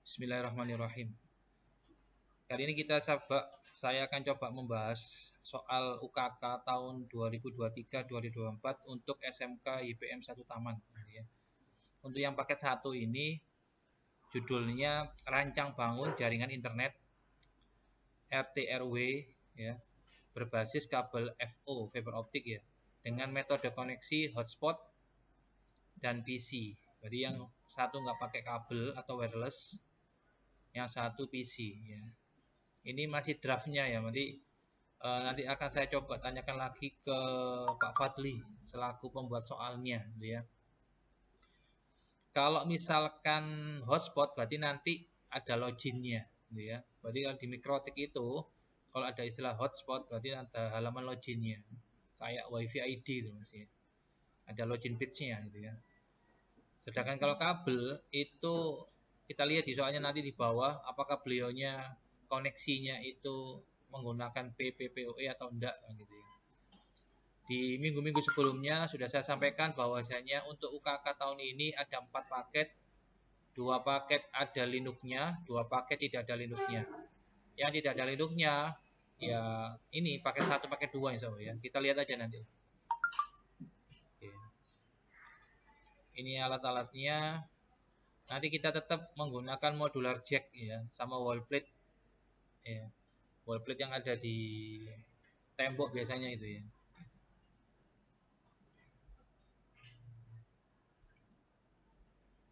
Bismillahirrahmanirrahim. Kali ini saya akan coba membahas soal UKK tahun 2023-2024 untuk SMK YPM 1 Taman. Untuk yang paket 1 ini judulnya Rancang Bangun Jaringan Internet RT/RW ya, berbasis kabel FO fiber optik ya, dengan metode koneksi hotspot dan PC. Jadi yang satu nggak pakai kabel atau wireless, yang satu PC ya. Ini masih draftnya ya, nanti akan saya coba tanyakan lagi ke Pak Fadli selaku pembuat soalnya gitu ya. Kalau misalkan hotspot berarti nanti ada loginnya gitu ya. Berarti kalau di mikrotik itu kalau ada istilah hotspot berarti ada halaman loginnya. Kayak WiFi ID itu masih. Ada login page-nya gitu ya. Sedangkan kalau kabel itu kita lihat di soalnya nanti di bawah apakah beliaunya koneksinya itu menggunakan PPPoE atau enggak gitu ya. Di minggu-minggu sebelumnya sudah saya sampaikan bahwasanya untuk UKK tahun ini ada 4 paket, 2 paket ada Linux-nya, 2 paket tidak ada Linux-nya. Yang tidak ada Linux-nya ya ini paket 1, paket 2 insya Allah ya. Kita lihat aja nanti. Oke. Ini alat-alatnya. Nanti kita tetap menggunakan modular jack ya, sama wall plate ya. Wall plate yang ada di tembok biasanya itu ya.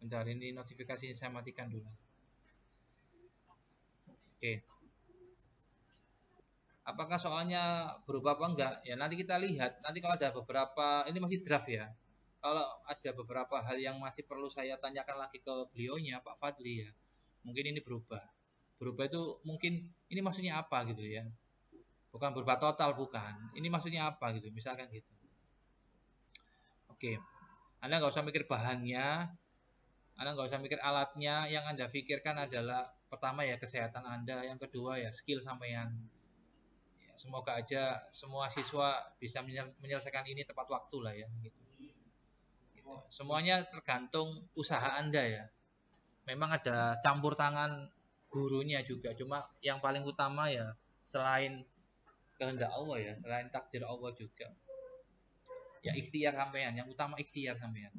Bentar, ini notifikasi saya matikan dulu. Oke. Apakah soalnya berubah apa enggak? Ya nanti kita lihat. Nanti kalau ada beberapa, ini masih draft ya. Kalau ada beberapa hal yang masih perlu saya tanyakan lagi ke beliaunya, Pak Fadli ya. Mungkin ini berubah. Berubah itu mungkin ini maksudnya apa gitu ya. Bukan berubah total, bukan. Ini maksudnya apa gitu, misalkan gitu. Oke. Anda nggak usah mikir bahannya, Anda nggak usah mikir alatnya. Yang Anda pikirkan adalah pertama ya kesehatan Anda, yang kedua ya skill sampean. Semoga aja semua siswa bisa menyelesaikan ini tepat waktu lah ya. Gitu. Semuanya tergantung usaha Anda ya. Memang ada campur tangan gurunya juga. Cuma yang paling utama ya selain kehendak Allah ya, selain takdir Allah juga. Ya ikhtiar sampean, yang utama ikhtiar sampean.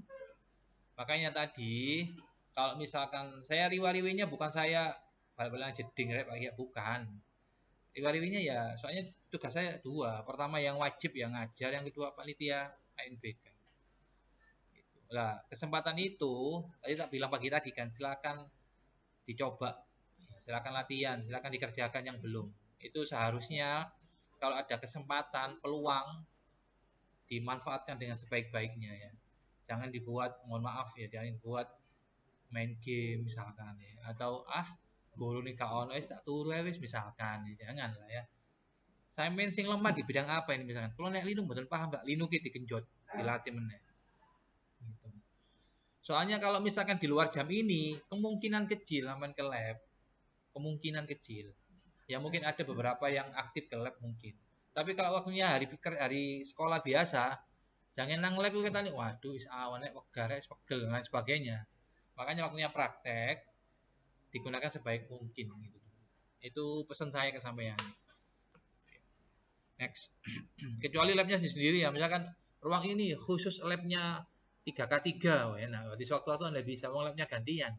Makanya tadi kalau misalkan saya riwa-riwinya bukan saya bal-balan jeding ya bukan. Riwa-riwinya ya soalnya tugas saya 2. Pertama yang wajib yang ngajar, yang kedua panitia ANBK. Nah, kesempatan itu tadi tak bilang pagi tadi kan silakan dicoba. Silakan latihan, silakan dikerjakan yang belum. Itu seharusnya kalau ada kesempatan, peluang dimanfaatkan dengan sebaik-baiknya ya. Jangan dibuat, mohon maaf ya, jangan dibuat main game misalkan ya, atau guru nih kawan tak turu wis misalkan ya. Jangan lah ya. Saya main sing lemah di bidang apa ini misalkan. Kalau nek Linux mboten paham Mbak, Linux digenjot, dilatih meneh. Gitu. Soalnya kalau misalkan di luar jam ini, kemungkinan kecil aman ke lab. Kemungkinan kecil. Ya mungkin ada beberapa yang aktif ke lab mungkin. Tapi kalau waktunya hari sekolah biasa, jangan nang lab itu katanya, waduh is awan wegar wis pegel dan lain sebagainya. Makanya waktunya praktek digunakan sebaik mungkin gitu. Itu pesan saya ke sampean. Next. Kecuali labnya sendiri ya, misalkan ruang ini khusus labnya 3K3, nah di suatu-suatu Anda bisa labnya gantian.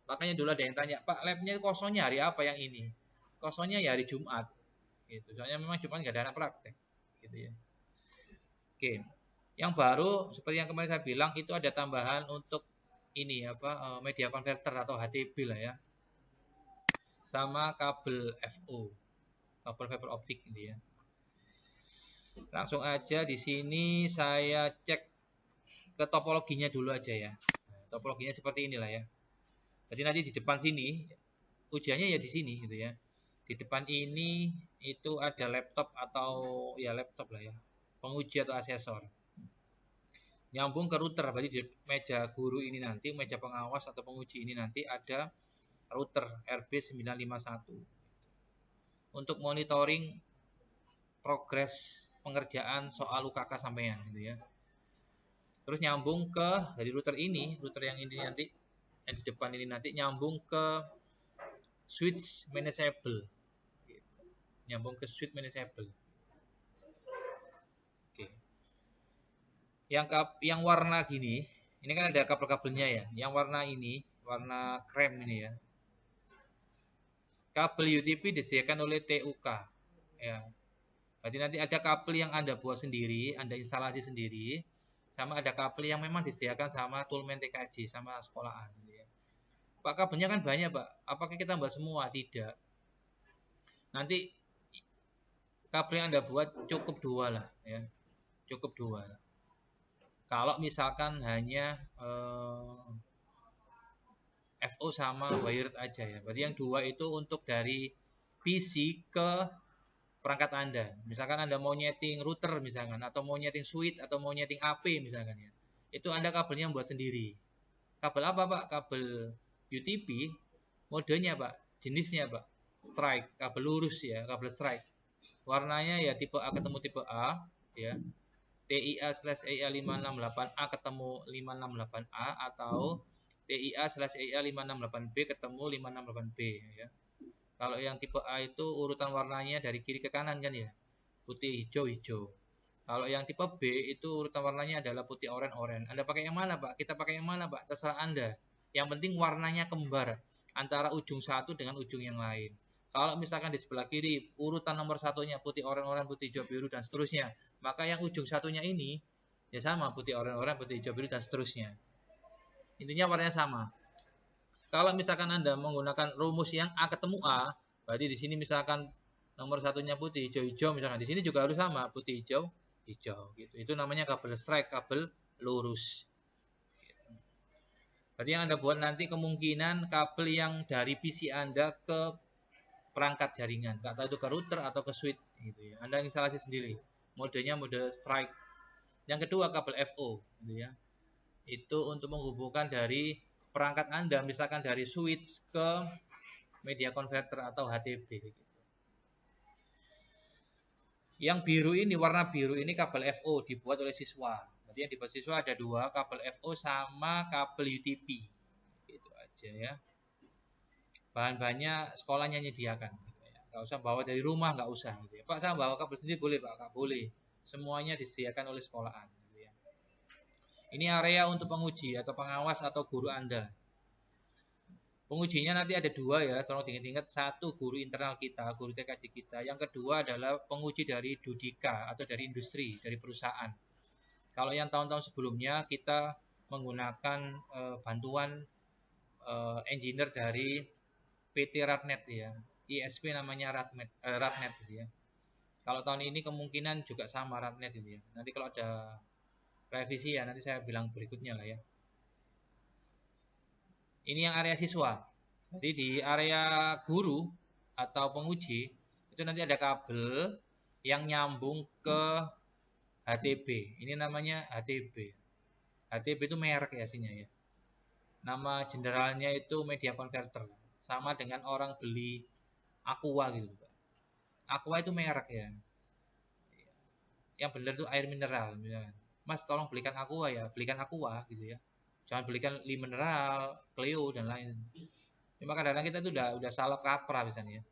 Makanya dulu ada yang tanya, Pak labnya kosongnya hari apa yang ini? Kosongnya ya hari Jumat. Gitu. Soalnya memang Jumat nggak ada anak praktek. Gitu ya. Oke. Yang baru seperti yang kemarin saya bilang itu ada tambahan untuk ini media converter atau HTB lah ya. Sama kabel FO, kabel fiber optik gitu ya. Langsung aja di sini saya cek ke topologinya dulu aja ya. Topologinya seperti inilah ya. Jadi nanti di depan sini ujiannya ya di sini gitu ya. Di depan ini itu ada laptop atau ya laptop lah ya. Penguji atau asesor. Nyambung ke router, berarti di meja guru ini nanti, meja pengawas atau penguji ini nanti ada router RB951. Untuk monitoring progres pengerjaan soal UKK sampean gitu ya. Terus nyambung ke dari router yang ini nanti yang di depan ini nanti nyambung ke switch manageable. Gitu. Nyambung ke switch manageable. Oke. Yang warna gini, ini kan ada kabel-kabelnya ya. Yang warna ini, warna krem ini ya. Kabel UTP disediakan oleh TUK. Ya. Berarti nanti ada kabel yang Anda buat sendiri, Anda instalasi sendiri, sama ada kabel yang memang disediakan sama Toolman TKJ, sama sekolahan. Gitu ya. Pak, kabelnya kan banyak, Pak. Apakah kita buat semua? Tidak. Nanti kabel yang Anda buat cukup 2 lah. Ya. Cukup 2 lah. Kalau misalkan hanya FO sama wired aja ya. Berarti yang 2 itu untuk dari PC ke perangkat Anda. Misalkan Anda mau nyeting router misalkan, atau mau nyeting switch, atau mau nyeting AP misalkan ya. Itu Anda kabelnya buat sendiri. Kabel apa Pak? Kabel UTP. Modenya Pak? Jenisnya Pak? Strike. Kabel lurus ya, kabel strike. Warnanya ya tipe A ketemu tipe A ya. TIA/EA568A ketemu 568A atau TIA/EA568B ketemu 568B ya. Kalau yang tipe A itu urutan warnanya dari kiri ke kanan kan ya. Putih, hijau, hijau. Kalau yang tipe B itu urutan warnanya adalah putih, oranye. Anda pakai yang mana, Pak? Kita pakai yang mana, Pak? Terserah Anda. Yang penting warnanya kembar antara ujung satu dengan ujung yang lain. Kalau misalkan di sebelah kiri urutan nomor satunya putih, oranye, putih, hijau, biru dan seterusnya, maka yang ujung satunya ini ya sama putih, oranye, putih, hijau, biru dan seterusnya. Intinya warnanya sama. Kalau misalkan Anda menggunakan rumus yang A ketemu A, berarti di sini misalkan nomor satunya putih, hijau, hijau, misalkan di sini juga harus sama putih, hijau, hijau. Gitu. Itu namanya kabel strike, kabel lurus. Berarti yang Anda buat nanti kemungkinan kabel yang dari PC Anda ke perangkat jaringan, nggak tahu itu ke router atau ke switch gitu ya. Anda instalasi sendiri. Modenya mode strike. Yang kedua kabel FO gitu ya. Itu untuk menghubungkan dari perangkat Anda misalkan dari switch ke media converter atau HTB gitu. Yang biru ini, warna biru ini kabel FO dibuat oleh siswa. Jadi yang dibuat siswa ada 2, kabel FO sama kabel UTP. Gitu aja ya. Bahan-bahannya sekolahnya nyediakan. Nggak usah bawa dari rumah, nggak usah. Gitu ya. Pak, saya bawa kabel sendiri boleh, Pak? Nggak boleh. Semuanya disediakan oleh sekolahan. Gitu ya. Ini area untuk penguji atau pengawas atau guru Anda. Pengujinya nanti ada 2 ya, tolong diingat-ingat. 1 guru internal kita, guru TKJ kita. Yang kedua adalah penguji dari Dudika atau dari industri, dari perusahaan. Kalau yang tahun-tahun sebelumnya kita menggunakan bantuan engineer dari PT Ratnet ya, ISP namanya Ratnet gitu ya. Kalau tahun ini kemungkinan juga sama Ratnet gitu ya. Nanti kalau ada revisi ya nanti saya bilang berikutnya lah ya. Ini yang area siswa. Jadi di area guru atau penguji itu nanti ada kabel yang nyambung ke HTB. Ini namanya HTB. HTB itu merek ya aslinya ya. Nama generalnya itu media converter. Sama dengan orang beli Aqua gitu. Aqua itu merek ya. Yang benar itu air mineral misalkan. Mas tolong belikan Aqua ya, belikan Aqua gitu ya. Jangan belikan Li Mineral, Cleo dan lain. Cuma kadang-kadang kita itu udah salah kaprah misalnya.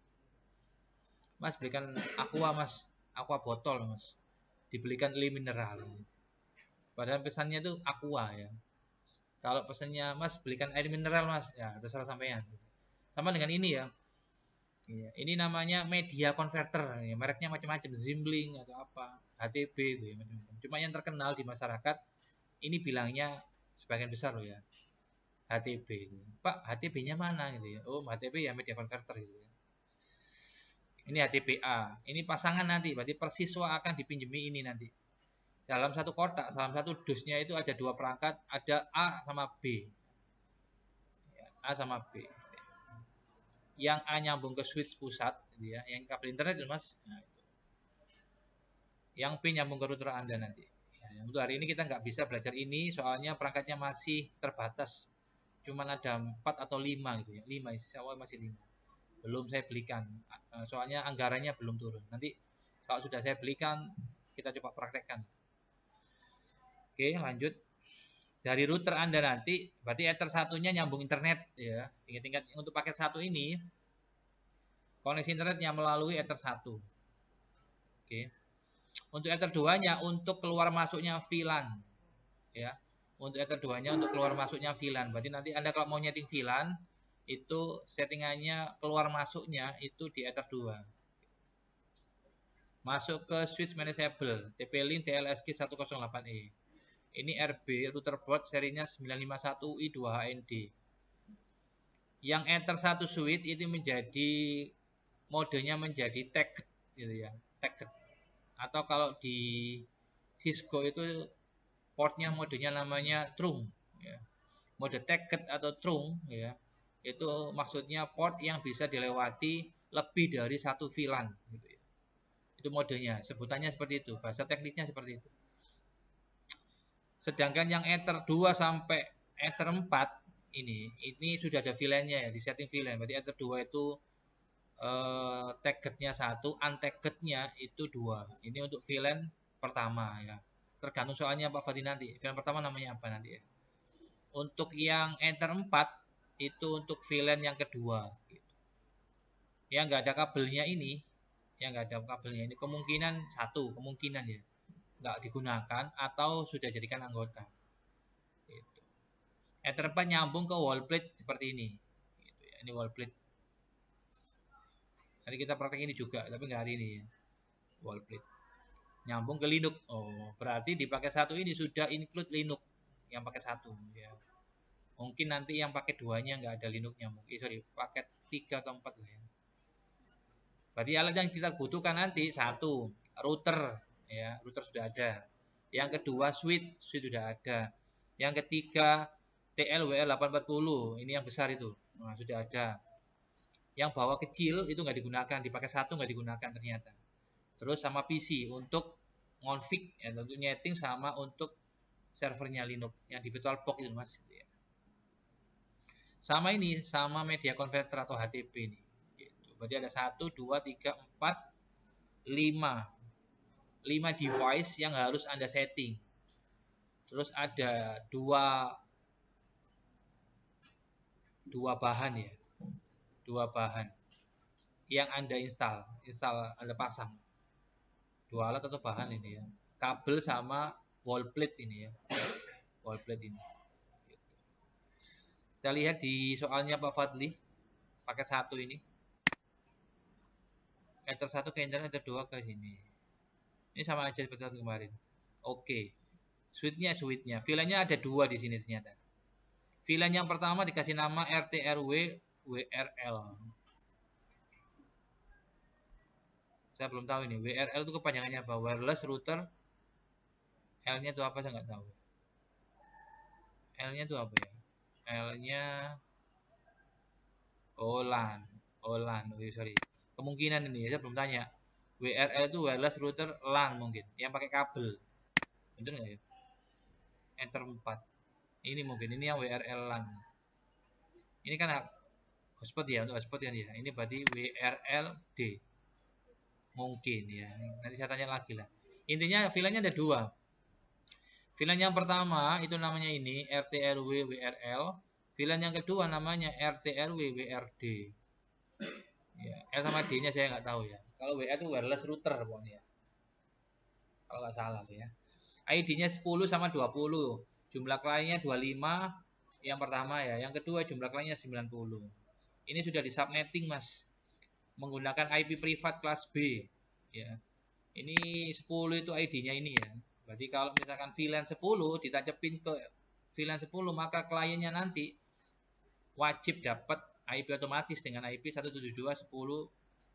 Mas belikan Aqua Mas, Aqua botol Mas. Dibelikan Li Mineral. Padahal pesannya itu Aqua ya. Kalau pesannya Mas belikan air mineral Mas, ya terserah sampean. Sama dengan ini ya. Ini namanya media converter, ya, mereknya macam-macam, Zimbling atau apa, HTB itu ya macam-macam. Cuma yang terkenal di masyarakat ini bilangnya sebagian besar loh ya. HTB. Pak, HTB-nya mana gitu ya? Oh, HTB ya media converter gitu ya. Ini HTBA. Ini pasangan nanti, berarti persiswa akan dipinjemi ini nanti. Dalam satu kotak, dalam satu dusnya itu ada 2 perangkat, ada A sama B. A sama B. Yang A nyambung ke switch pusat, gitu ya. Yang kabel internet itu Mas. Nah, itu. Yang B nyambung ke router Anda nanti. Ya, untuk hari ini kita nggak bisa belajar ini, soalnya perangkatnya masih terbatas. Cuma ada 4 atau 5 gitu ya. 5, masih 5. Belum saya belikan. Soalnya anggarannya belum turun. Nanti kalau sudah saya belikan, kita coba praktekkan. Oke, lanjut. Dari router Anda nanti, berarti Ether satunya nyambung internet ya. Ingat-ingat untuk paket 1 ini koneksi internetnya melalui Ether 1. Oke. Untuk Ether 2-nya untuk keluar masuknya VLAN ya. Untuk Ether 2-nya untuk keluar masuknya VLAN. Berarti nanti Anda kalau mau nyeting VLAN itu settingannya keluar masuknya itu di Ether 2. Masuk ke switch manageable TP-Link TLSG 108E. Ini RB router board serinya 951i2HND. Yang Ether 1 switch itu menjadi modenya menjadi tagged gitu ya, tagged. Atau kalau di Cisco itu portnya modenya namanya trunk ya. Mode tagged atau trunk ya. Itu maksudnya port yang bisa dilewati lebih dari satu VLAN gitu ya. Itu modenya, sebutannya seperti itu, bahasa teknisnya seperti itu. Sedangkan yang Ether 2 sampai Ether 4 ini sudah ada VLAN-nya ya, di setting VLAN. Berarti Ether 2 itu tagged-nya 1, untagged-nya itu 2. Ini untuk VLAN pertama ya. Tergantung soalnya Pak Fadi nanti. VLAN pertama namanya apa nanti ya. Untuk yang Ether 4 itu untuk VLAN yang kedua gitu. Yang nggak ada kabelnya ini, yang nggak ada kabelnya ini kemungkinan satu, kemungkinan ya nggak digunakan atau sudah jadikan anggota. Gitu. Ether 4 nyambung ke wall plate seperti ini. Gitu ya. Ini wall plate. Nanti kita praktek ini juga, tapi nggak hari ini ya. Wall plate. Nyambung ke Linux. Oh, berarti di paket satu ini sudah include Linux yang paket satu ya. Mungkin nanti yang paket 2-nya nggak ada Linuxnya mungkin. Sorry, paket 3 atau 4 lah ya. Berarti alat yang kita butuhkan nanti satu, router ya, router sudah ada. Yang kedua switch sudah ada. Yang ketiga TLWR840, ini yang besar itu. Nah, sudah ada. Yang bawah kecil itu nggak digunakan, dipakai satu nggak digunakan ternyata. Terus sama PC untuk config ya, untuk nyeting sama untuk servernya Linux yang di VirtualBox itu Mas. Sama ini, sama media converter atau HTTP ini. Gitu. Berarti ada 1, 2, 3, 4, 5. 5 device yang harus Anda setting. Terus ada dua bahan ya. Dua bahan yang Anda install Anda pasang. Dua alat atau bahan ini ya. Kabel sama wall plate ini ya. Wall plate ini. Gitu. Kita lihat di soalnya Pak Fadli. Paket 1 ini. Ether 1 ke internet, Ether 2 ke sini. Ini sama aja seperti kemarin. Oke. Switch-nya. VLAN-nya ada 2 di sini ternyata. VLAN yang pertama dikasih nama RTRW WRL. Saya belum tahu ini. WRL itu kepanjangannya apa? Wireless router. L-nya itu apa? Saya nggak tahu. L-nya itu apa ya? L-nya LAN. Oh, sorry. Kemungkinan ini saya belum tanya. WRL itu wireless router LAN mungkin. Yang pakai kabel. Betul nggak ya? Enter 4. Ini mungkin. Ini yang WRL LAN. Ini kan hotspot ya. Untuk hotspot ya. Ini berarti WRLD. Mungkin ya. Nanti saya tanya lagi lah. Intinya VLAN-nya ada 2. VLAN yang pertama itu namanya ini RTRW WRL. VLAN yang kedua namanya RTRW WRD. Ya, L sama D-nya saya nggak tahu ya. Kalau WR itu wireless router pokoknya. Kalau nggak salah ya. ID-nya 10 sama 20. Jumlah kliennya 25 yang pertama ya. Yang kedua jumlah kliennya 90. Ini sudah di subnetting Mas. Menggunakan IP privat kelas B ya. Ini 10 itu ID-nya ini ya. Berarti kalau misalkan VLAN 10 ditacepin ke VLAN 10 maka kliennya nanti wajib dapat IP otomatis dengan IP 172.10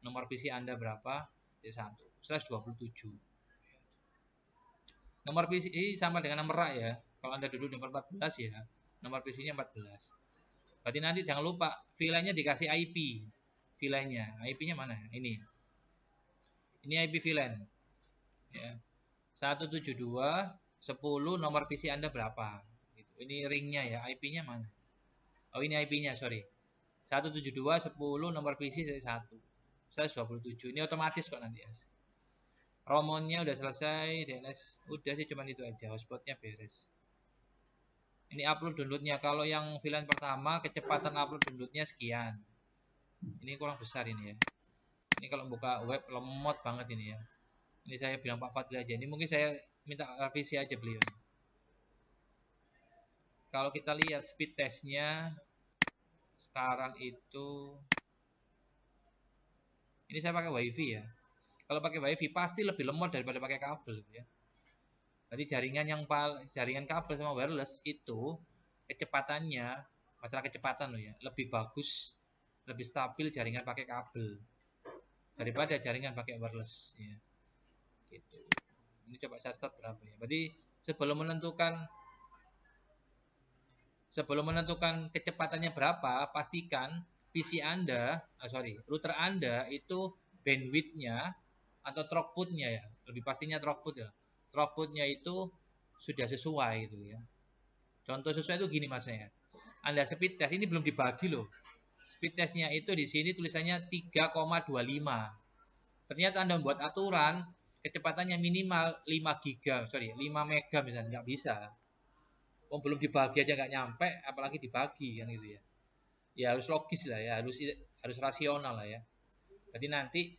nomor PC Anda berapa? 1/27. Nomor PC sama dengan nomor rak ya. Kalau Anda duduk nomor 14 ya, nomor PC-nya 14. Berarti nanti jangan lupa VLAN-nya dikasih IP. VLAN-nya, IP-nya mana? Ini IP VLAN. Ya. 172.10 nomor PC Anda berapa? Ini ringnya ya, IP-nya mana? Oh, ini IP-nya, sorry. 172.10 nomor PC 1/27. Ini otomatis kok nanti ya. Romonnya udah selesai, DNS udah sih, cuman itu aja. Hotspotnya beres. Ini upload downloadnya. Kalau yang VLAN pertama kecepatan upload downloadnya sekian. Ini kurang besar ini ya. Ini kalau buka web lemot banget ini ya. Ini saya bilang Pak Fadil aja. Ini mungkin saya minta revisi aja beliau. Kalau kita lihat speed testnya sekarang itu, ini saya pakai WiFi ya. Kalau pakai WiFi pasti lebih lemot daripada pakai kabel ya. Jadi jaringan kabel sama wireless itu kecepatannya, masalah kecepatan loh ya, lebih bagus, lebih stabil jaringan pakai kabel daripada jaringan pakai wireless ya. Gitu. Ini coba saya start berapa ya. Berarti sebelum menentukan kecepatannya berapa, pastikan PC Anda, router Anda itu bandwidth-nya atau throughput-nya ya, lebih pastinya throughput ya. Throughput-nya itu sudah sesuai gitu ya. Contoh sesuai itu gini mas ya. Anda speed test ini belum dibagi loh. Speed testnya itu di sini tulisannya 3,25. Ternyata Anda membuat aturan kecepatannya minimal 5 mega misalnya, nggak bisa. Oh, belum dibagi aja nggak nyampe, apalagi dibagi kan gitu ya. Ya harus logis lah ya, harus rasional lah ya. Jadi nanti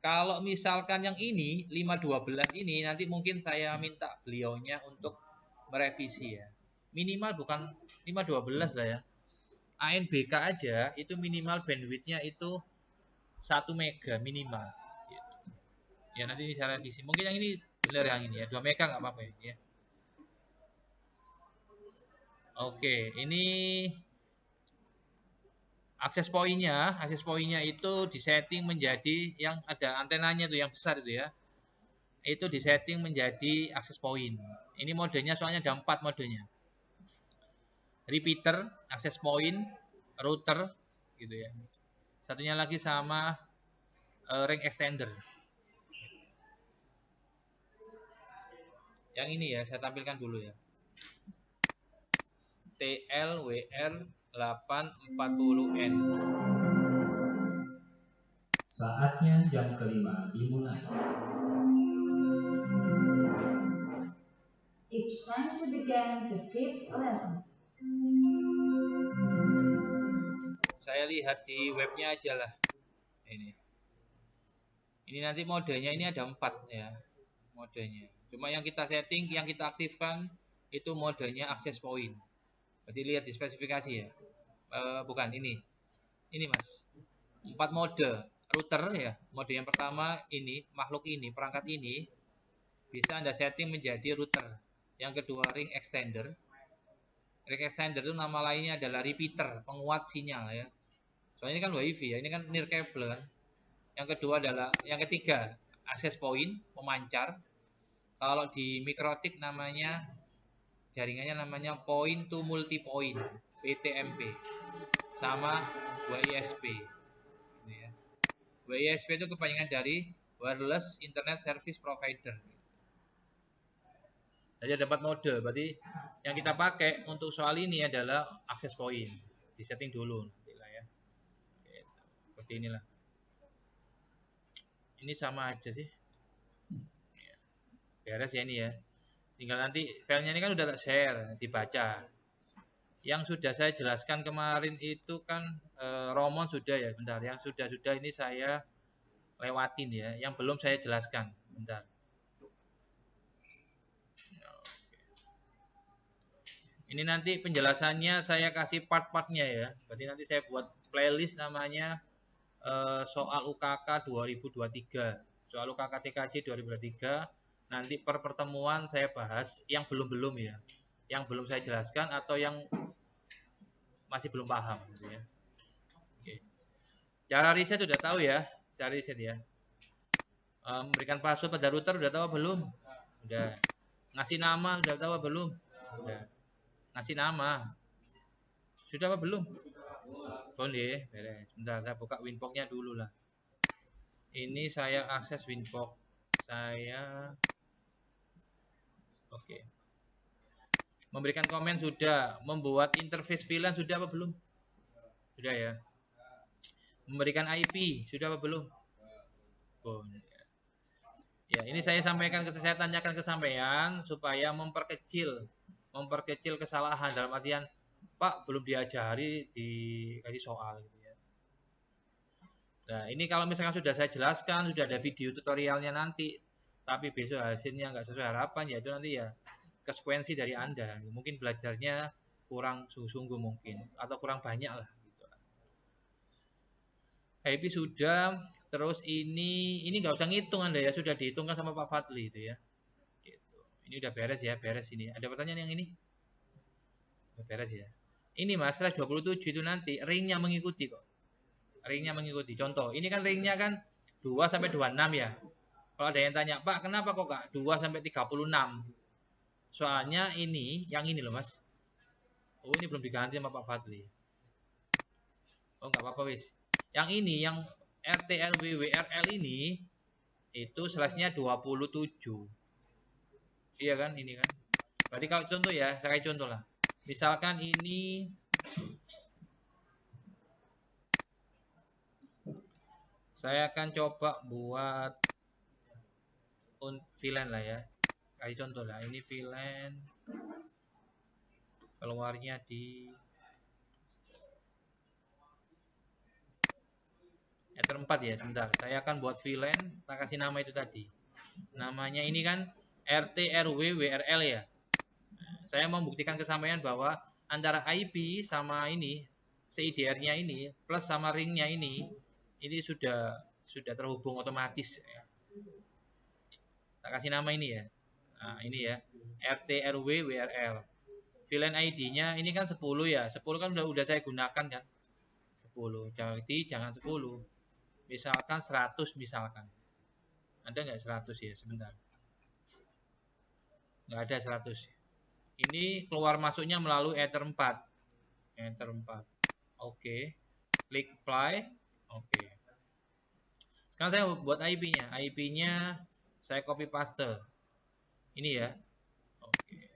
kalau misalkan yang ini 512 ini nanti mungkin saya minta beliaunya untuk merevisi ya. Minimal bukan 512 lah ya. ANBK aja itu minimal bandwidthnya itu 1 mega minimal. Ya nanti saya revisi. Mungkin yang ini benar yang ini ya, 2 mega nggak apa-apa ya. Oke, ini akses poinnya itu disetting menjadi yang ada antenanya tuh yang besar itu ya. Itu disetting menjadi akses poin. Ini modenya soalnya ada 4 modenya. Repeater, akses point, router gitu ya. Satunya lagi sama ring extender. Yang ini ya, saya tampilkan dulu ya. TLWR 840N. Saatnya jam kelima dimulai. It's time to begin the fifth lesson. Saya lihat di webnya aja lah. Ini nanti modenya ini ada 4 ya. Modenya. Cuma yang kita setting, yang kita aktifkan itu modenya access point. Berarti lihat di spesifikasi ya. Bukan ini. Ini Mas. 4 mode router ya. Mode yang pertama ini, makhluk ini, perangkat ini bisa Anda setting menjadi router. Yang kedua ring extender. Ring extender itu nama lainnya adalah repeater, penguat sinyal ya. Soalnya ini kan WiFi ya, ini kan near cable kan. Yang ketiga access point, pemancar. Kalau di Mikrotik namanya jaringannya namanya point to multi point, PTMP. Sama WISP. Ini ya. WISP itu kepanjangan dari Wireless Internet Service Provider. Jadi ada 4 mode. Berarti yang kita pakai untuk soal ini adalah access point. Di setting dulu ya. Seperti inilah. Ini sama aja sih. Beres ya ini ya. Tinggal nanti filenya ini kan udah tak share, dibaca. Yang sudah saya jelaskan kemarin itu kan Romon sudah ya, bentar. Yang sudah ini saya lewatin ya. Yang belum saya jelaskan, bentar. Ini nanti penjelasannya saya kasih part-partnya ya. Berarti nanti saya buat playlist namanya soal UKK 2023. Soal UKK TKJ 2023. Nanti per pertemuan saya bahas yang belum ya. Yang belum saya jelaskan atau yang masih belum paham gitu ya. Oke. Cara riset udah tahu ya. Cara riset ya. Memberikan password pada router udah tahu belum? Udah. Ngasih nama udah tahu belum? Udah. Ngasih nama. Sudah apa belum? Boleh, beres. Bentar, saya buka Winbox-nya dulu lah. Ini saya akses Winbox. Oke. Memberikan komen sudah. Membuat interface VLAN sudah apa belum? Sudah ya. Memberikan IP sudah apa belum? Boleh. Ya, ini saya tanyakan ke sampean supaya memperkecil kesalahan dalam artian Pak belum diajari dikasih soal gitu ya. Nah, ini kalau misalkan sudah saya jelaskan, sudah ada video tutorialnya nanti, tapi besok hasilnya nggak sesuai harapan, ya itu nanti ya konsekuensi dari Anda. Mungkin belajarnya kurang sungguh-sungguh mungkin, atau kurang banyak lah. Gitu. IP sudah, terus ini nggak usah ngitung Anda ya, sudah dihitungkan sama Pak Fadli itu ya. Gitu. Ini udah beres ya, beres ini. Ada pertanyaan yang ini? Udah beres ya. Ini Mas, slash 27 itu nanti ringnya mengikuti kok. Ringnya mengikuti. Contoh, ini kan ringnya kan 2 sampai 26 ya. Kalau ada yang tanya, Pak, kenapa kok Kak 2 sampai 36? Soalnya ini, yang ini loh Mas. Oh, ini belum diganti sama Pak Fadli. Oh, nggak apa-apa wis. Yang ini, yang RT, RW, WRL ini, itu slashnya 27. Iya kan, ini kan. Berarti kalau contoh ya, saya contoh lah. Misalkan ini saya akan coba buat VLAN lah ya. Kayak contoh lah, ini VLAN keluarnya di Ether 4 ya, sebentar. Saya akan buat VLAN, kita kasih nama itu tadi. Namanya ini kan RT, RW, WRL ya. Nah, saya mau membuktikan kesamaan bahwa antara IP sama ini, CIDR-nya ini, plus sama ringnya ini sudah terhubung otomatis ya. Kita kasih nama ini ya. Nah, ini ya. RT, RW, WRL. VLAN ID-nya ini kan 10 ya. 10 kan udah saya gunakan kan. 10. Jadi jangan 10. Misalkan 100 misalkan. Ada nggak 100 ya? Sebentar. Nggak ada 100. Ini keluar masuknya melalui Ether 4. Ether 4. Oke. Klik apply. Oke. Sekarang saya buat IP-nya. IP-nya saya copy paste. Ini ya. Oke.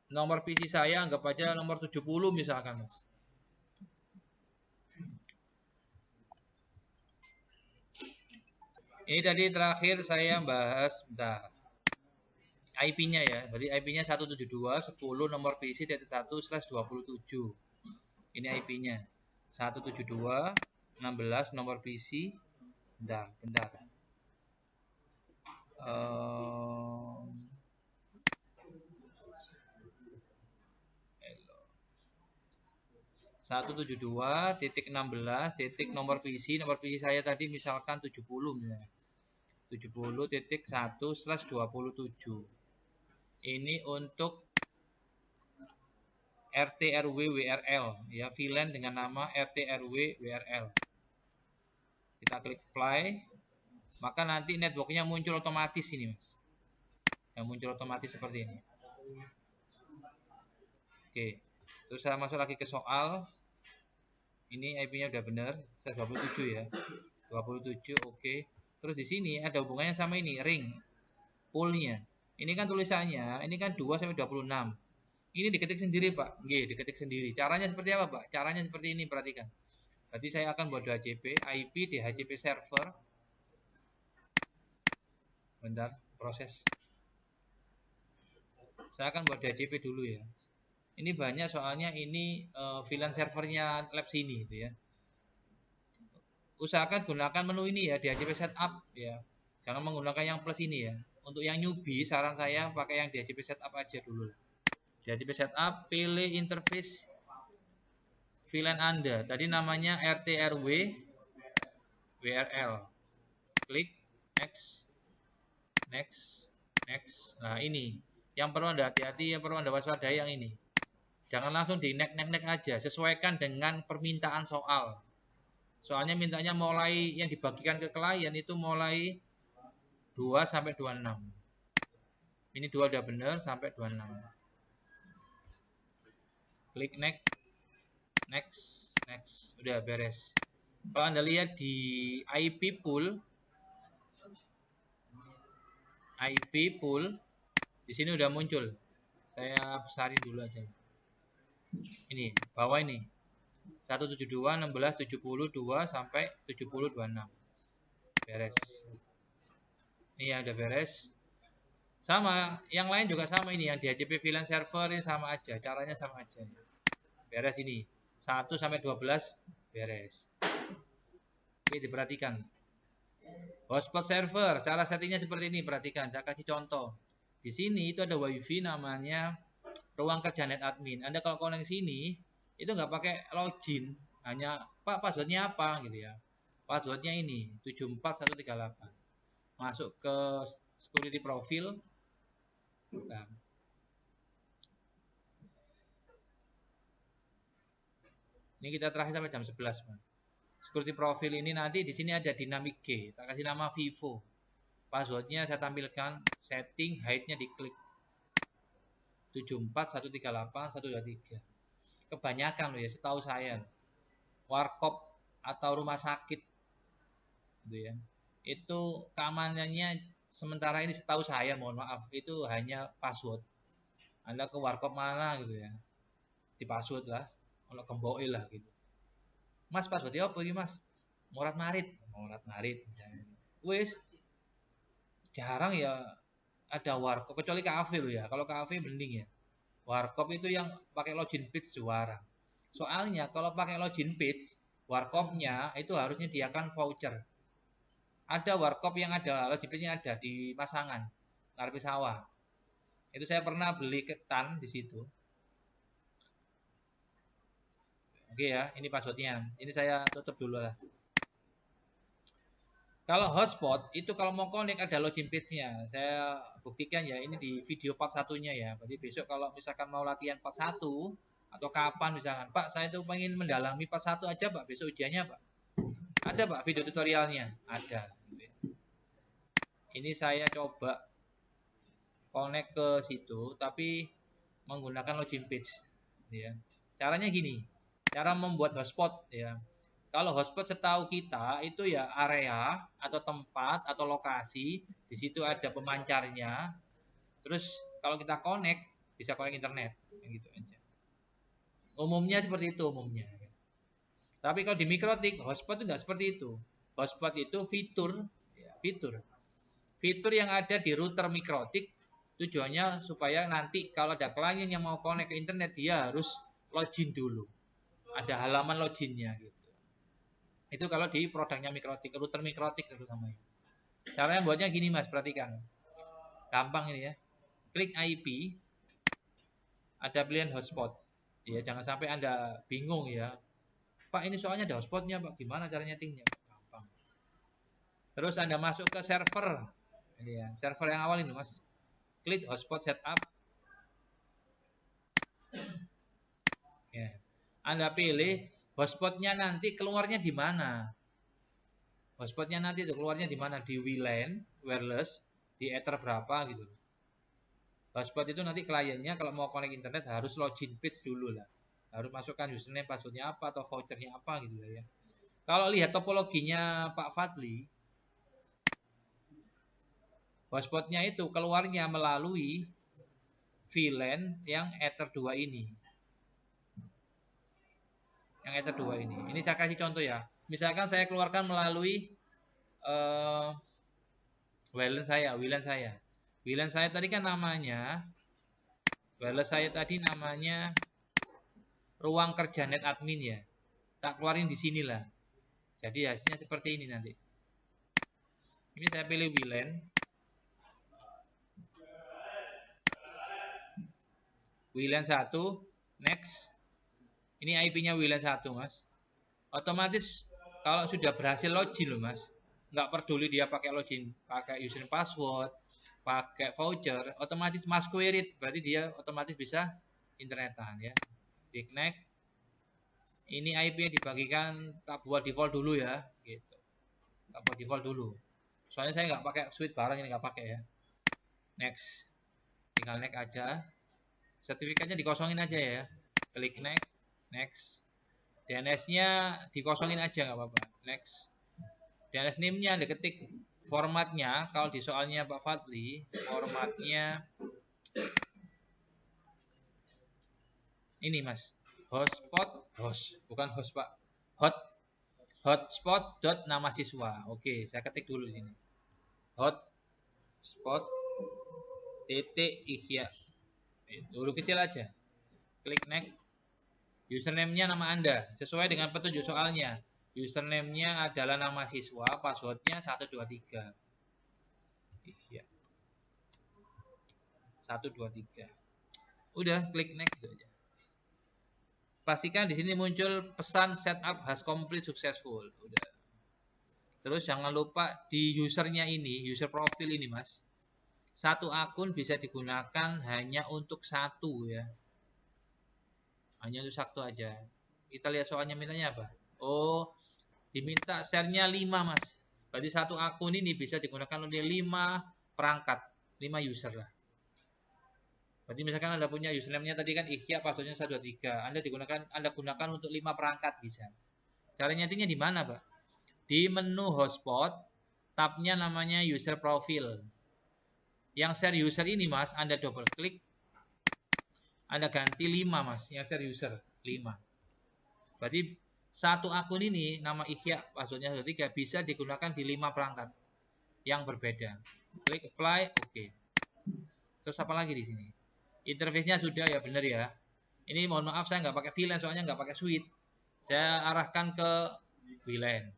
Nomor PC saya anggap aja nomor 70 misalkan, Mas. Ini tadi terakhir saya bahas, bentar. IP-nya ya, berarti IP-nya 172.10 nomor PC .1/27. Ini IP-nya 172.16 nomor PC. Bentar. 172.16 nomor PC saya tadi misalkan 70 ya. 70.1/27. Ini untuk RT RW WRL ya, VLAN dengan nama RT RW WRL. Kita klik apply, maka nanti networknya muncul otomatis ini Mas. Yang muncul otomatis seperti ini. Oke. Terus saya masuk lagi ke soal. Ini IP-nya udah benar, 127 ya. 27, oke. Terus di sini ada hubungannya sama ini, ring poolnya. Ini kan tulisannya, ini kan 2 sampai 26. Ini diketik sendiri, Pak. Nggih, diketik sendiri. Caranya seperti apa, Pak? Caranya seperti ini, perhatikan. Berarti saya akan buat DHCP, IP DHCP server. Bentar, proses. Saya akan buat DHCP dulu ya. Ini banyak soalnya ini VLAN servernya lab sini gitu ya. Usahakan gunakan menu ini ya, DHCP setup ya. Jangan menggunakan yang plus ini ya. Untuk yang newbie saran saya pakai yang DHCP setup aja dulu. DHCP setup, pilih interface VLAN Anda. Tadi namanya RT RW WRL. Klik next. Nah, ini yang perlu Anda hati-hati, yang perlu Anda waspadai yang ini. Jangan langsung di next aja, sesuaikan dengan permintaan soal. Soalnya mintanya mulai yang dibagikan ke klien itu mulai 2 sampai 26. Ini 2 udah benar sampai 26. Klik next. Udah beres. Kalau Anda lihat di IP pool di sini udah muncul. Saya besarin dulu aja. Ini, bawah ini. 172.16.72 sampai 70.26. Beres. Ini ya udah beres. Sama, yang lain juga sama ini, yang DHCP VLAN server ini sama aja, caranya sama aja. Beres ini. 1 sampai 12 beres. Oke, diperhatikan. Hotspot server, cara settingnya seperti ini. Perhatikan, saya kasih contoh. Di sini itu ada WiFi namanya ruang kerja net admin. Anda kalau koneksi sini itu nggak pakai login, hanya Pak passwordnya apa gitu ya. Passwordnya ini 74138. Masuk ke security profile. Nah, ini kita terakhir sampai jam 11, Mas. Security profile ini nanti di sini ada dynamic key. Tak kasih nama Vivo. Passwordnya saya tampilkan, setting height-nya diklik 74138.123. Kebanyakan loh ya, setahu saya. Warkop atau rumah sakit gitu ya. Itu keamanannya sementara ini setahu saya, mohon maaf, itu hanya password. Anda ke warkop mana gitu ya, di password lah, kalau kemboi lah gitu. Mas passwordnya apa ini mas? Morat marit. Wis jarang ya ada warkop, kecuali kafe loh ya. Kalau kafe mending ya. Warkop itu yang pakai login page juara. Soalnya kalau pakai login page, warkopnya itu harus menyediakan voucher. Ada warkop yang ada login page-nya ada di Masangan, Larpi Sawah. Itu saya pernah beli ketan di situ. Oke ya, ini passwordnya. Ini saya tutup dulu lah. Kalau hotspot itu kalau mau connect ada login page-nya. Saya buktikan ya, ini di video part 1-nya ya. Berarti besok kalau misalkan mau latihan part 1 atau kapan misalkan, Pak saya itu pengen mendalami part 1 aja Pak, besok ujiannya Pak. Ada Pak video tutorialnya? Ada. Ini saya coba connect ke situ tapi menggunakan login page ya. Caranya gini. Cara membuat hotspot ya. Kalau hotspot setahu kita itu ya area atau tempat atau lokasi, di situ ada pemancarnya. Terus kalau kita connect bisa connect internet, gitu aja. Umumnya seperti itu umumnya. Tapi kalau di Mikrotik hotspot itu tidak seperti itu. Hotspot itu fitur, ya, fitur yang ada di router Mikrotik. Tujuannya supaya nanti kalau ada klien yang mau connect ke internet dia harus login dulu. Ada halaman loginnya gitu. Itu kalau di produknya Mikrotik, router Mikrotik itu namanya. Caranya buatnya gini mas, perhatikan. Gampang ini ya. Klik IP, ada pilihan hotspot. Ya, jangan sampai Anda bingung ya. Pak ini soalnya ada hotspotnya Pak, gimana caranya nyetingnya? Gampang. Terus Anda masuk ke server. Ini ya, server yang awal ini mas. Klik hotspot setup. Ya. Anda pilih hotspotnya nanti keluarnya di mana? Hotspotnya nanti itu keluarnya di mana? Di WLAN, wireless, di ether berapa gitu. Hotspot itu nanti kliennya kalau mau connect internet harus login page dulu lah. Harus masukkan username, passwordnya apa atau vouchernya apa gitu lah ya. Kalau lihat topologinya Pak Fadli, hotspotnya itu keluarnya melalui VLAN yang ether 2 ini. Yang ether 2 ini. Ini saya kasih contoh ya. Misalkan saya keluarkan melalui WLAN saya. WLAN saya tadi kan namanya ruang kerja net admin ya. Tak keluarin di sinilah. Jadi hasilnya seperti ini nanti. Ini saya pilih WLAN. WLAN 1, next. Ini IP-nya WLAN 1, Mas. Otomatis kalau sudah berhasil login loh, Mas. Nggak peduli dia pakai login, pakai username password, pakai voucher, otomatis Mas query, berarti dia otomatis bisa internetan ya. Klik next. Ini IP dibagikan, tak buat default dulu ya, gitu. Tak buat default dulu. Soalnya saya nggak pakai switch barang ini nggak pakai ya. Next, tinggal next aja. Sertifikatnya dikosongin aja ya. Klik next, next. DNS-nya dikosongin aja nggak apa-apa. Next. DNS name-nya diketik. Formatnya kalau di soalnya Pak Fadli, formatnya ini mas. Bukan host Pak. Hotspot dot nama siswa. Oke, saya ketik dulu di sini. Hotspot titik ihya. Huruf kecil aja. Klik next. Username-nya nama Anda sesuai dengan petunjuk soalnya. Username-nya adalah nama siswa, password-nya 123. Iya. 123. Udah, klik next gitu aja. Pastikan di sini muncul pesan setup has complete successful. Udah. Terus jangan lupa di usernya ini, user profil ini Mas. Satu akun bisa digunakan hanya untuk satu ya. Hanya untuk satu aja. Kita lihat soalnya mintanya apa. Oh, diminta share-nya 5 Mas. Berarti satu akun ini bisa digunakan oleh 5 perangkat, 5 user lah. Berarti misalkan Anda punya username-nya tadi kan Ihya, password-nya 123. Anda gunakan untuk 5 perangkat bisa. Caranya intinya di mana, Pak? Di menu hotspot, tab-nya namanya user profile. Yang share user ini Mas, Anda double klik. Anda ganti 5 Mas, yang share user 5. Berarti satu akun ini nama Ihya, password-nya 123 bisa digunakan di 5 perangkat yang berbeda. Klik apply, oke. Terus apa lagi di sini? Interface-nya sudah ya, benar ya. Ini mohon maaf saya nggak pakai VLAN soalnya nggak pakai suite. Saya arahkan ke VLAN.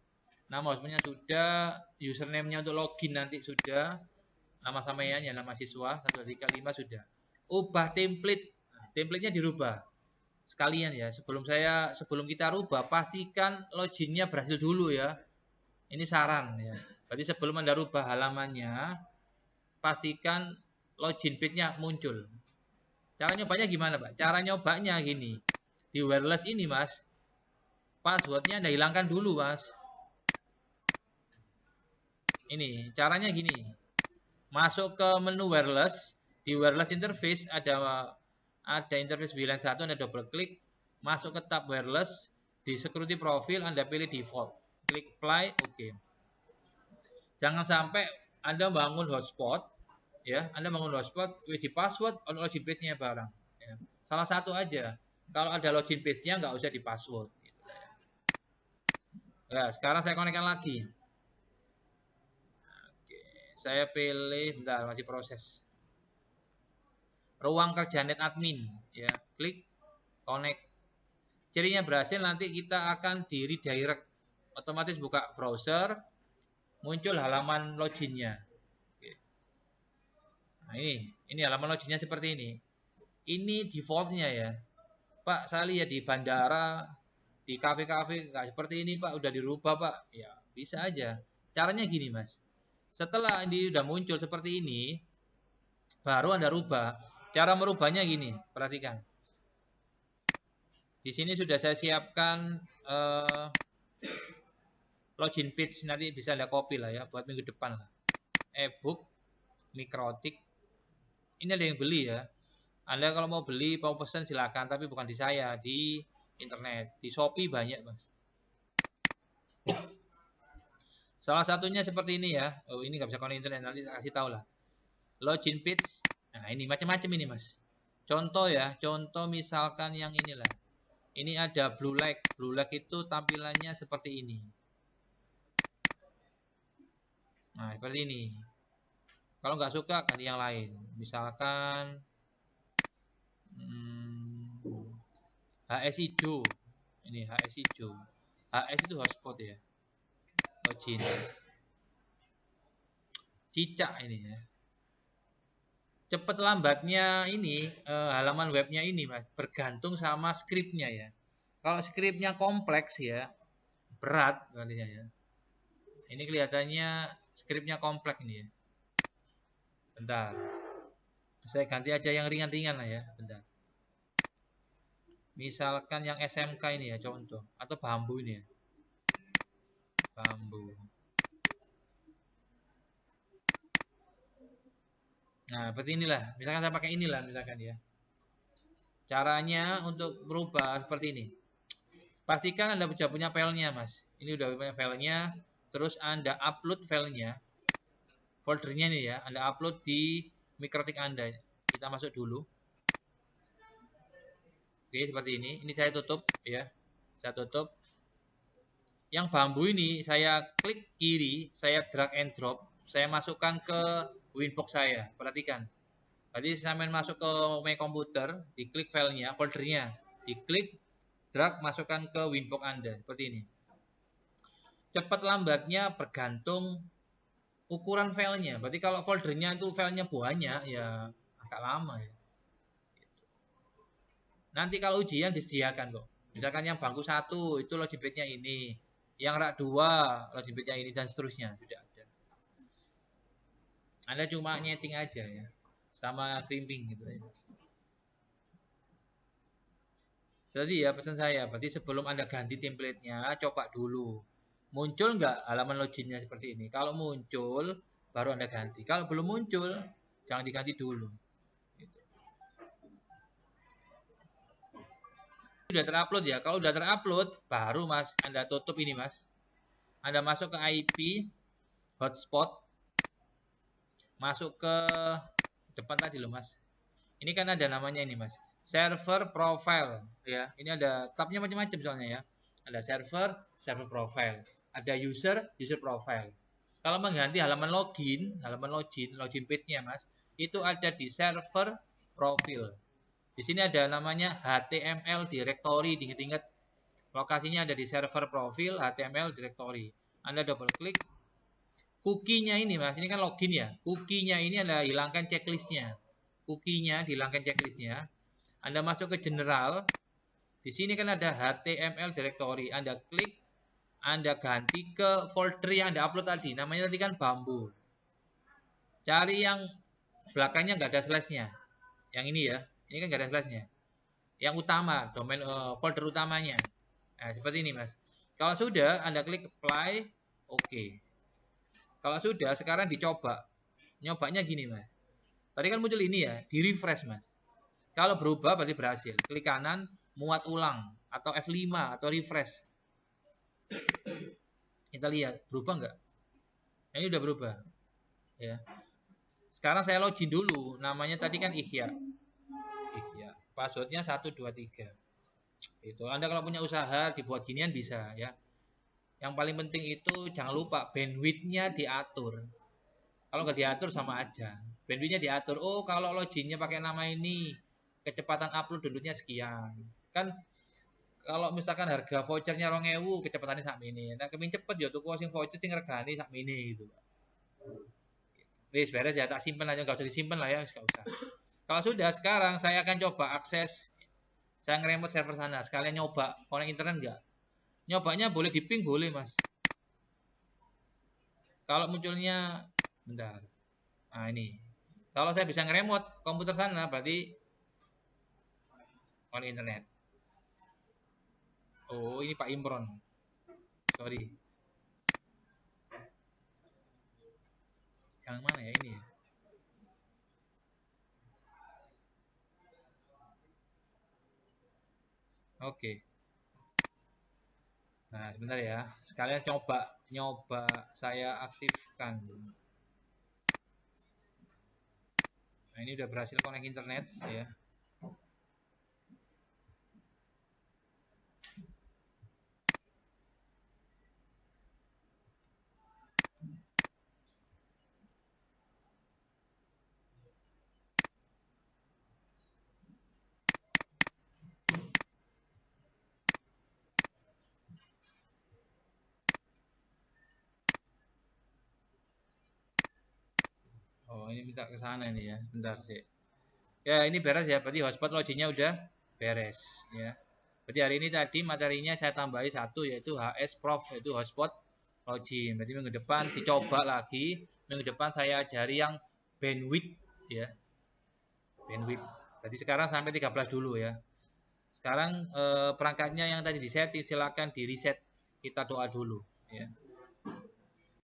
Nama hostnya sudah, username-nya untuk login nanti sudah, nama samanya nama siswa 135 sudah. Ubah template, template-nya dirubah sekalian ya. Sebelum kita rubah pastikan loginnya berhasil dulu ya. Ini saran ya. Berarti sebelum Anda rubah halamannya, pastikan login page-nya muncul. Cara nyobanya gimana, Pak? Cara nyobanya gini. Di wireless ini, Mas, passwordnya Anda hilangkan dulu, Mas. Ini, caranya gini. Masuk ke menu wireless. Di wireless interface ada interface VLAN 1, Anda double klik. Masuk ke tab wireless. Di security profile, Anda pilih default. Klik apply, oke. Jangan sampai Anda bangun hotspot. Ya, Anda bangun hotspot, di password, login page-nya barang. Ya. Salah satu aja. Kalau ada login page-nya nggak usah di password. Gitu, ya. Nah, sekarang saya konekkan lagi. Oke, saya pilih, bentar masih proses. Ruang kerja net admin, ya, klik connect. Cirinya berhasil nanti kita akan di redirect, otomatis buka browser, muncul halaman loginnya. Nah, ini halaman loginnya seperti ini. Ini defaultnya ya. Pak, saya lihat di bandara, di kafe-kafe nggak seperti ini Pak, udah dirubah Pak. Ya, bisa aja. Caranya gini Mas. Setelah ini udah muncul seperti ini, baru Anda rubah. Cara merubahnya gini, perhatikan. Di sini sudah saya siapkan login page, nanti bisa Anda copy lah ya, buat minggu depan lah. E-book, Mikrotik. Ini ada yang beli ya. Anda kalau mau beli, mau pesan silakan, tapi bukan di saya, di internet. Di Shopee banyak, Mas. Salah satunya seperti ini ya. Oh, ini nggak bisa connect internet, nanti saya kasih tahu lah. Login page. Nah, ini macam-macam ini, Mas. Contoh ya, contoh misalkan yang inilah. Ini ada blue light. Blue light itu tampilannya seperti ini. Nah, seperti ini. Kalau nggak suka, ganti yang lain. Misalkan HS hijau. Ini HS hijau. HS itu hotspot ya. Login. Cicak ini ya. Cepat lambatnya ini halaman webnya ini Mas, bergantung sama skripnya ya. Kalau skripnya kompleks ya, berat kalinya ya. Ini kelihatannya skripnya kompleks ini ya. Bentar. Saya ganti aja yang ringan-ringan lah ya, bentar. Misalkan yang SMK ini ya contoh, atau bambu ini ya. Bambu. Nah, seperti inilah. Misalkan saya pakai inilah misalkan ya. Caranya untuk merubah seperti ini. Pastikan Anda sudah punya filenya, Mas. Ini udah punya filenya, terus Anda upload filenya. Foldernya nih ya, Anda upload di Mikrotik Anda. Kita masuk dulu. Oke, seperti ini. Ini saya tutup ya. Saya tutup. Yang bambu ini saya klik kiri, saya drag and drop, saya masukkan ke Winbox saya. Perhatikan. Berarti saya masuk ke My Computer, diklik filenya, foldernya, diklik, drag, masukkan ke Winbox Anda seperti ini. Cepat lambatnya bergantung ukuran filenya. Berarti kalau foldernya itu filenya banyak, ya agak lama ya. Nanti kalau ujian disediakan kok. Misalkan yang bangku 1 itu login page-nya ini, yang rak 2 login page-nya ini, dan seterusnya sudah ada. Anda cuma nyeting aja ya, sama crimping gitu ya. Jadi ya pesan saya, berarti sebelum Anda ganti template-nya, coba dulu. Muncul nggak halaman loginnya seperti ini? Kalau muncul, baru Anda ganti. Kalau belum muncul, jangan diganti dulu. Gitu. Sudah terupload ya. Kalau sudah terupload, baru Mas Anda tutup ini Mas. Anda masuk ke IP, hotspot, masuk ke depan tadi loh Mas. Ini kan ada namanya ini Mas, server profile ya. Ini ada tabnya macam-macam soalnya ya. Ada server profile, ada user profile. Kalau mengganti halaman login page-nya Mas, itu ada di server profile. Di sini ada namanya HTML directory, diingat-ingat lokasinya ada di server profile HTML directory. Anda double klik. Cookie-nya ini Mas, ini kan login ya. Cookie-nya ini Anda hilangkan checklist-nya. Cookie-nya dihilangkan checklist-nya. Anda masuk ke general. Di sini kan ada HTML directory. Anda klik, Anda ganti ke folder yang Anda upload tadi. Namanya tadi kan bambu. Cari yang belakangnya nggak ada slash-nya. Yang ini ya. Ini kan nggak ada slash-nya. Yang utama, domain folder utamanya. Nah, seperti ini Mas. Kalau sudah, Anda klik apply, oke. Kalau sudah, sekarang dicoba. Nyobanya gini Mas. Tadi kan muncul ini ya, di refresh Mas. Kalau berubah berarti berhasil. Klik kanan, muat ulang atau F5 atau refresh. Kita lihat berubah nggak? Nah, ini udah berubah. Ya. Sekarang saya login dulu. Namanya tadi kan Ihya. Passwordnya 123. Itu. Anda kalau punya usaha dibuat ginian bisa ya. Yang paling penting itu jangan lupa bandwidth-nya diatur. Kalau nggak diatur sama aja. Bandwidth-nya diatur. Oh, kalau loginnya pakai nama ini, kecepatan upload download-nya sekian. Kan kalau misalkan harga vouchernya 2000, kecepatannya sak ini. Nah, kepin cepet ya tuku sing voucher sing regane sak ini gitu. Wis beres ya, tak simpen aja, nggak usah disimpan lah ya, nggak usah. Kalau sudah, sekarang saya akan coba akses. Saya nge-remote server sana. Sekalian nyoba konek internet nggak? Nyobanya boleh di ping, boleh Mas. Kalau munculnya, bentar. Nah ini. Kalau saya bisa nge-remote komputer sana, berarti konek internet. Oh, ini Pak Imron. Sorry. Yang mana ya ini ya? Oke. Nah, sebentar ya. Sekalian nyoba saya aktifkan. Nah, ini udah berhasil connect internet ya. Oh, ini minta ke sana ini ya. Bentar sih. Ya, ini beres ya. Berarti hotspot loginnya udah beres ya. Berarti hari ini tadi materinya saya tambahi satu, yaitu HS Prof, yaitu hotspot login. Berarti minggu depan dicoba lagi. Minggu depan saya ajari yang bandwidth ya. Bandwidth. Berarti sekarang sampai 13 dulu ya. Sekarang perangkatnya yang tadi disetting silakan di reset. Kita doa dulu ya.